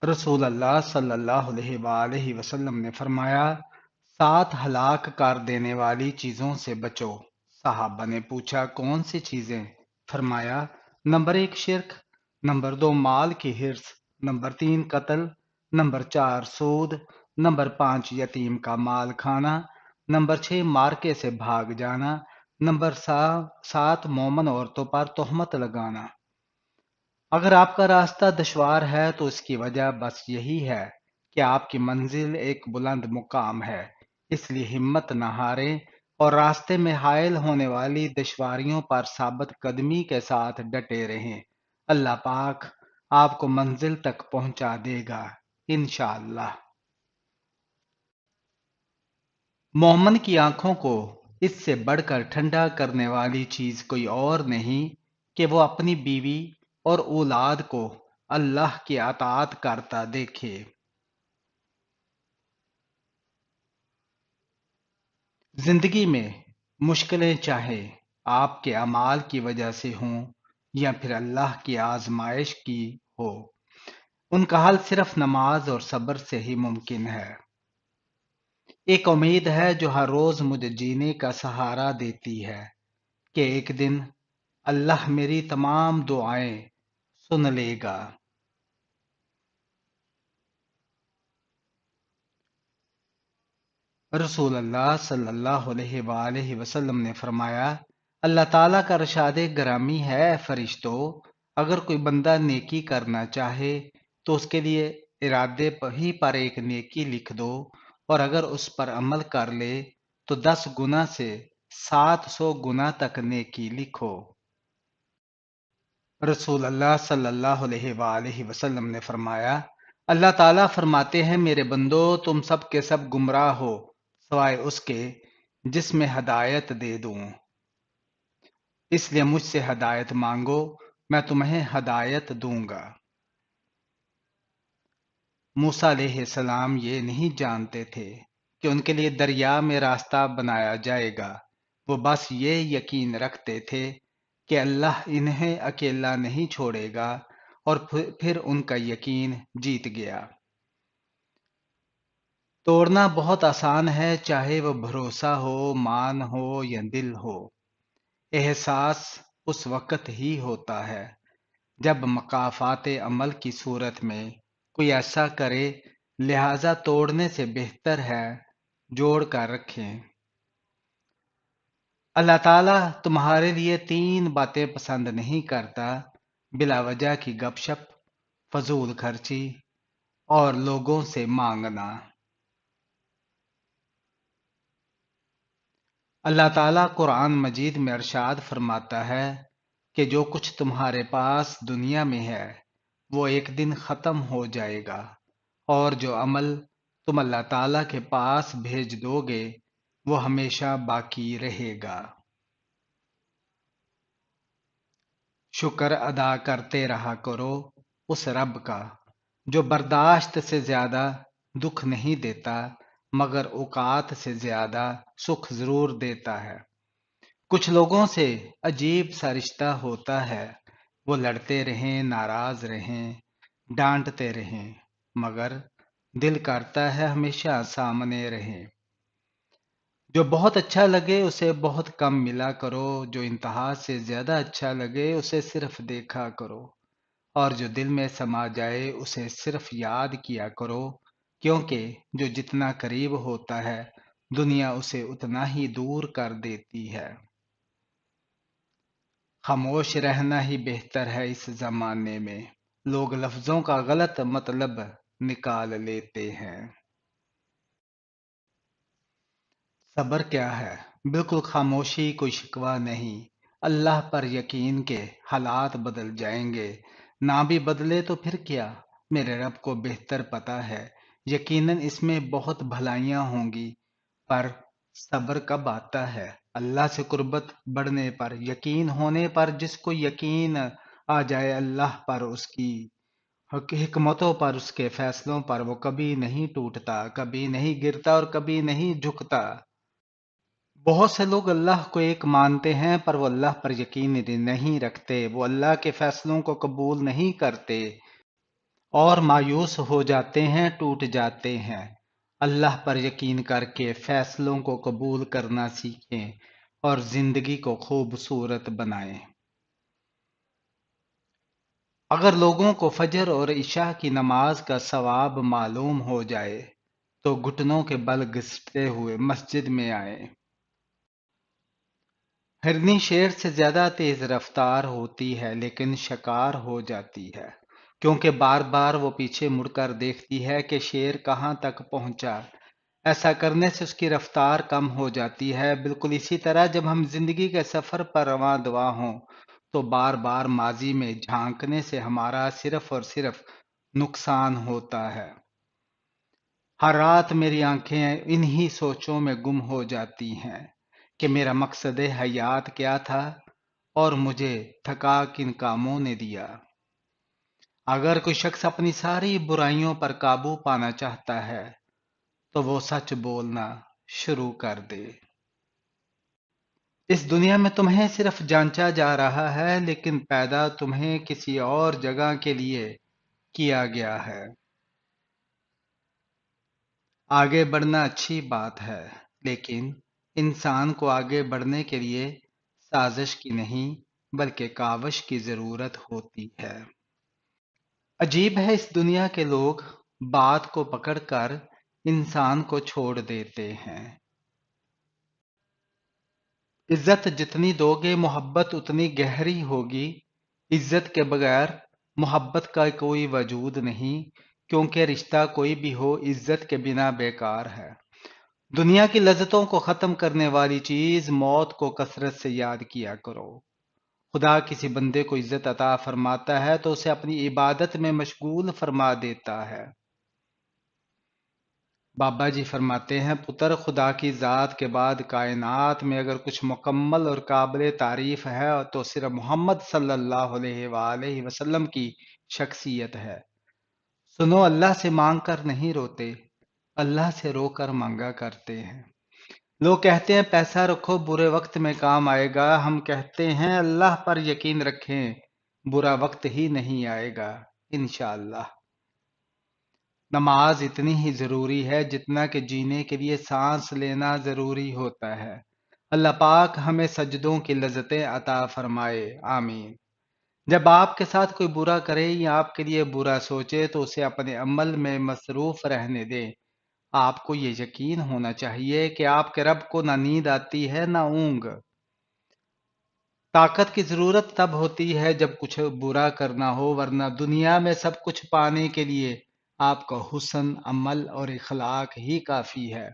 رسول اللہ صلی اللہ علیہ وآلہ وسلم نے فرمایا، 7 ہلاک کر دینے والی چیزوں سے بچو۔ صحابہ نے پوچھا کون سی چیزیں؟ فرمایا، نمبر 1 شرک، نمبر 2 مال کی حرص، نمبر 3 قتل، نمبر 4 سود، نمبر 5 یتیم کا مال کھانا، نمبر 6 مارکے سے بھاگ جانا، نمبر 7 مومن عورتوں پر تہمت لگانا۔ اگر آپ کا راستہ دشوار ہے تو اس کی وجہ بس یہی ہے کہ آپ کی منزل ایک بلند مقام ہے، اس لیے ہمت نہ ہاریں اور راستے میں حائل ہونے والی دشواریوں پر ثابت قدمی کے ساتھ ڈٹے رہیں۔ اللہ پاک آپ کو منزل تک پہنچا دے گا انشاءاللہ۔ مومن کی آنکھوں کو اس سے بڑھ کر ٹھنڈا کرنے والی چیز کوئی اور نہیں کہ وہ اپنی بیوی اور اولاد کو اللہ کی اطاعت کرتا دیکھے۔ زندگی میں مشکلیں چاہے آپ کے اعمال کی وجہ سے ہوں یا پھر اللہ کی آزمائش کی ہو، ان کا حل صرف نماز اور صبر سے ہی ممکن ہے۔ ایک امید ہے جو ہر روز مجھے جینے کا سہارا دیتی ہے کہ ایک دن اللہ میری تمام دعائیں سن لے گا۔ رسول اللہ صلی اللہ علیہ وآلہ وسلم نے فرمایا، اللہ تعالیٰ کا رشاد گرامی ہے، فرشتوں، اگر کوئی بندہ نیکی کرنا چاہے تو اس کے لیے ارادے ہی پر ایک نیکی لکھ دو، اور اگر اس پر عمل کر لے تو 10 گنا سے 700 گنا تک نیکی لکھو۔ رسول اللہ صلی اللہ علیہ وآلہ وسلم نے فرمایا، اللہ تعالیٰ فرماتے ہیں، میرے بندو تم سب کے سب گمراہ ہو سوائے اس کے جس میں ہدایت دے دوں، اس لیے مجھ سے ہدایت مانگو، میں تمہیں ہدایت دوں گا۔ موسیٰ علیہ السلام یہ نہیں جانتے تھے کہ ان کے لیے دریا میں راستہ بنایا جائے گا، وہ بس یہ یقین رکھتے تھے کہ اللہ انہیں اکیلا نہیں چھوڑے گا، اور پھر ان کا یقین جیت گیا۔ توڑنا بہت آسان ہے، چاہے وہ بھروسہ ہو، مان ہو یا دل ہو۔ احساس اس وقت ہی ہوتا ہے جب مقافات عمل کی صورت میں کوئی ایسا کرے، لہذا توڑنے سے بہتر ہے جوڑ کر رکھیں۔ اللہ تعالیٰ تمہارے لیے 3 باتیں پسند نہیں کرتا: بلا وجہ کی گپ شپ، فضول خرچی اور لوگوں سے مانگنا۔ اللہ تعالیٰ قرآن مجید میں ارشاد فرماتا ہے کہ جو کچھ تمہارے پاس دنیا میں ہے وہ ایک دن ختم ہو جائے گا، اور جو عمل تم اللہ تعالیٰ کے پاس بھیج دو گے وہ ہمیشہ باقی رہے گا۔ شکر ادا کرتے رہا کرو اس رب کا جو برداشت سے زیادہ دکھ نہیں دیتا مگر اوقات سے زیادہ سکھ ضرور دیتا ہے۔ کچھ لوگوں سے عجیب سا رشتہ ہوتا ہے، وہ لڑتے رہیں، ناراض رہیں، ڈانٹتے رہیں، مگر دل کرتا ہے ہمیشہ سامنے رہیں۔ جو بہت اچھا لگے اسے بہت کم ملا کرو، جو انتہا سے زیادہ اچھا لگے اسے صرف دیکھا کرو، اور جو دل میں سما جائے اسے صرف یاد کیا کرو، کیونکہ جو جتنا قریب ہوتا ہے دنیا اسے اتنا ہی دور کر دیتی ہے۔ خاموش رہنا ہی بہتر ہے اس زمانے میں، لوگ لفظوں کا غلط مطلب نکال لیتے ہیں۔ صبر کیا ہے؟ بالکل خاموشی، کوئی شکوہ نہیں۔ اللہ پر یقین کے حالات بدل جائیں گے، نہ بھی بدلے تو پھر کیا، میرے رب کو بہتر پتہ ہے، یقیناً اس میں بہت بھلائیاں ہوں گی، پر صبر کب آتا ہے؟ اللہ سے قربت بڑھنے پر، یقین ہونے پر۔ جس کو یقین آ جائے اللہ پر، اس کی حکمتوں پر، اس کے فیصلوں پر، وہ کبھی نہیں ٹوٹتا، کبھی نہیں گرتا اور کبھی نہیں جھکتا۔ بہت سے لوگ اللہ کو ایک مانتے ہیں پر وہ اللہ پر یقین نہیں رکھتے، وہ اللہ کے فیصلوں کو قبول نہیں کرتے اور مایوس ہو جاتے ہیں، ٹوٹ جاتے ہیں۔ اللہ پر یقین کر کے فیصلوں کو قبول کرنا سیکھیں اور زندگی کو خوبصورت بنائیں۔ اگر لوگوں کو فجر اور عشاء کی نماز کا ثواب معلوم ہو جائے تو گھٹنوں کے بل گھسٹتے ہوئے مسجد میں آئیں۔ ہرنی شیر سے زیادہ تیز رفتار ہوتی ہے لیکن شکار ہو جاتی ہے، کیونکہ بار بار وہ پیچھے مڑ کر دیکھتی ہے کہ شیر کہاں تک پہنچا۔ ایسا کرنے سے اس کی رفتار کم ہو جاتی ہے۔ بالکل اسی طرح جب ہم زندگی کے سفر پر رواں دواں ہوں تو بار بار ماضی میں جھانکنے سے ہمارا صرف اور صرف نقصان ہوتا ہے۔ ہر رات میری آنکھیں انہی سوچوں میں گم ہو جاتی ہیں کہ میرا مقصد حیات کیا تھا اور مجھے تھکا کن کاموں نے دیا۔ اگر کوئی شخص اپنی ساری برائیوں پر قابو پانا چاہتا ہے تو وہ سچ بولنا شروع کر دے۔ اس دنیا میں تمہیں صرف جانچا جا رہا ہے، لیکن پیدا تمہیں کسی اور جگہ کے لیے کیا گیا ہے۔ آگے بڑھنا اچھی بات ہے، لیکن انسان کو آگے بڑھنے کے لیے سازش کی نہیں بلکہ کاوش کی ضرورت ہوتی ہے۔ عجیب ہے، اس دنیا کے لوگ بات کو پکڑ کر انسان کو چھوڑ دیتے ہیں۔ عزت جتنی دو گے محبت اتنی گہری ہوگی۔ عزت کے بغیر محبت کا کوئی وجود نہیں، کیونکہ رشتہ کوئی بھی ہو عزت کے بنا بیکار ہے۔ دنیا کی لذتوں کو ختم کرنے والی چیز موت کو کثرت سے یاد کیا کرو۔ خدا کسی بندے کو عزت عطا فرماتا ہے تو اسے اپنی عبادت میں مشغول فرما دیتا ہے۔ بابا جی فرماتے ہیں، پتر، خدا کی ذات کے بعد کائنات میں اگر کچھ مکمل اور قابل تعریف ہے تو صرف محمد صلی اللہ علیہ وآلہ وسلم کی شخصیت ہے۔ سنو، اللہ سے مانگ کر نہیں روتے، اللہ سے رو کر مانگا کرتے ہیں۔ لوگ کہتے ہیں پیسہ رکھو برے وقت میں کام آئے گا، ہم کہتے ہیں اللہ پر یقین رکھیں، برا وقت ہی نہیں آئے گا انشاءاللہ۔ نماز اتنی ہی ضروری ہے جتنا کہ جینے کے لیے سانس لینا ضروری ہوتا ہے۔ اللہ پاک ہمیں سجدوں کی لذتیں عطا فرمائے، آمین۔ جب آپ کے ساتھ کوئی برا کرے یا آپ کے لیے برا سوچے تو اسے اپنے عمل میں مصروف رہنے دیں۔ آپ کو یہ یقین ہونا چاہیے کہ آپ کے رب کو نہ نیند آتی ہے نہ اونگ۔ طاقت کی ضرورت تب ہوتی ہے جب کچھ برا کرنا ہو، ورنہ دنیا میں سب کچھ پانے کے لیے آپ کا حسن، عمل اور اخلاق ہی کافی ہے۔